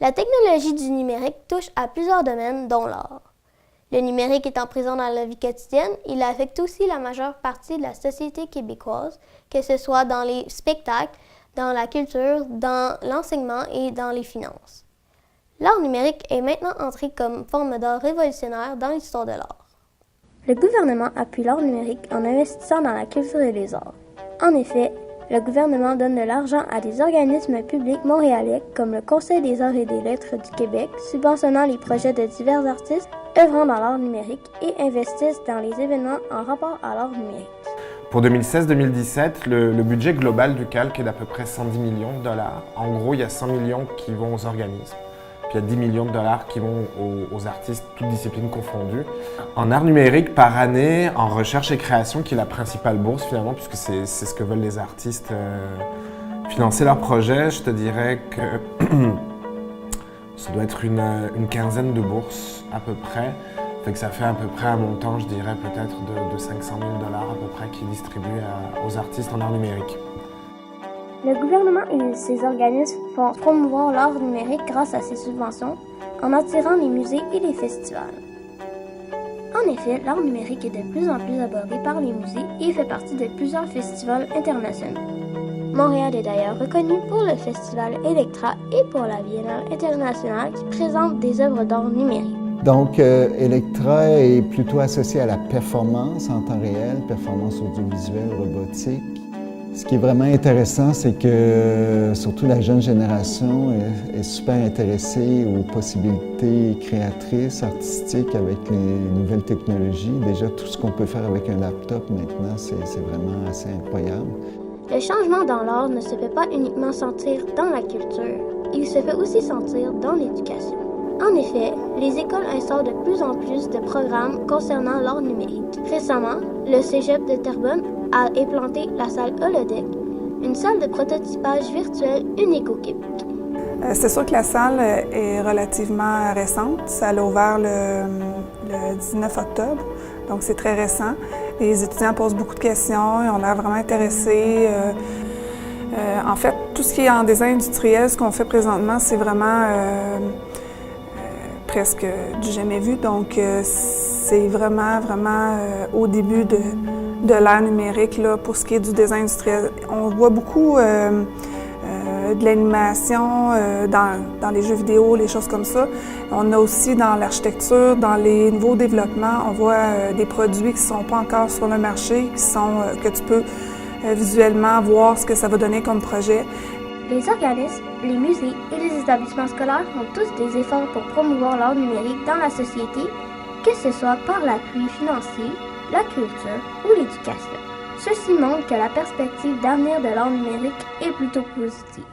La technologie du numérique touche à plusieurs domaines, dont l'art. Le numérique étant présent dans la vie quotidienne, il affecte aussi la majeure partie de la société québécoise, que ce soit dans les spectacles, dans la culture, dans l'enseignement et dans les finances. L'art numérique est maintenant entré comme forme d'art révolutionnaire dans l'histoire de l'art. Le gouvernement appuie l'art numérique en investissant dans la culture et les arts. En effet, le gouvernement donne de l'argent à des organismes publics montréalais comme le Conseil des arts et des lettres du Québec, subventionnant les projets de divers artistes œuvrant dans l'art numérique et investissent dans les événements en rapport à l'art numérique. Pour 2016-2017, le budget global du Calque est d'à peu près 110 millions de dollars. En gros, il y a 100 millions qui vont aux organismes. Puis il y a 10 millions de dollars qui vont aux artistes, toutes disciplines confondues. En art numérique, par année, en recherche et création, qui est la principale bourse finalement, puisque c'est ce que veulent les artistes, financer leurs projets, je te dirais que ça doit être une quinzaine de bourses à peu près. Fait que ça fait à peu près un montant, je dirais peut-être de 500 000 dollars à peu près qui est distribué aux artistes en art numérique. Le gouvernement et ses organismes font promouvoir l'art numérique grâce à ces subventions en attirant les musées et les festivals. En effet, l'art numérique est de plus en plus abordé par les musées et fait partie de plusieurs festivals internationaux. Montréal est d'ailleurs reconnu pour le festival Electra et pour la Biennale internationale qui présente des œuvres d'art numérique. Donc, Electra est plutôt associé à la performance en temps réel, performance audiovisuelle, robotique. Ce qui est vraiment intéressant, c'est que surtout la jeune génération est super intéressée aux possibilités créatrices, artistiques avec les nouvelles technologies. Déjà, tout ce qu'on peut faire avec un laptop maintenant, c'est vraiment assez incroyable. Le changement dans l'art ne se fait pas uniquement sentir dans la culture, il se fait aussi sentir dans l'éducation. En effet, les écoles instaurent de plus en plus de programmes concernant l'art numérique. Récemment, le Cégep de Terrebonne a implanté la salle Holodeck, une salle de prototypage virtuel unique au Québec. C'est sûr que la salle est relativement récente. Ça a ouvert le 19 octobre, donc c'est très récent. Les étudiants posent beaucoup de questions, ils ont l'air vraiment intéressés. En fait, tout ce qui est en design industriel, ce qu'on fait présentement, c'est vraiment presque du jamais vu. Donc, c'est vraiment au début de l'ère numérique là, pour ce qui est du design industriel. On voit beaucoup de l'animation dans les jeux vidéo, les choses comme ça. On a aussi dans l'architecture, dans les nouveaux développements, on voit des produits qui ne sont pas encore sur le marché, que tu peux visuellement voir ce que ça va donner comme projet. Les organismes, les musées et les établissements scolaires font tous des efforts pour promouvoir l'art numérique dans la société, que ce soit par l'appui financier, la culture ou l'éducation. Ceci montre que la perspective d'avenir de l'art numérique est plutôt positive.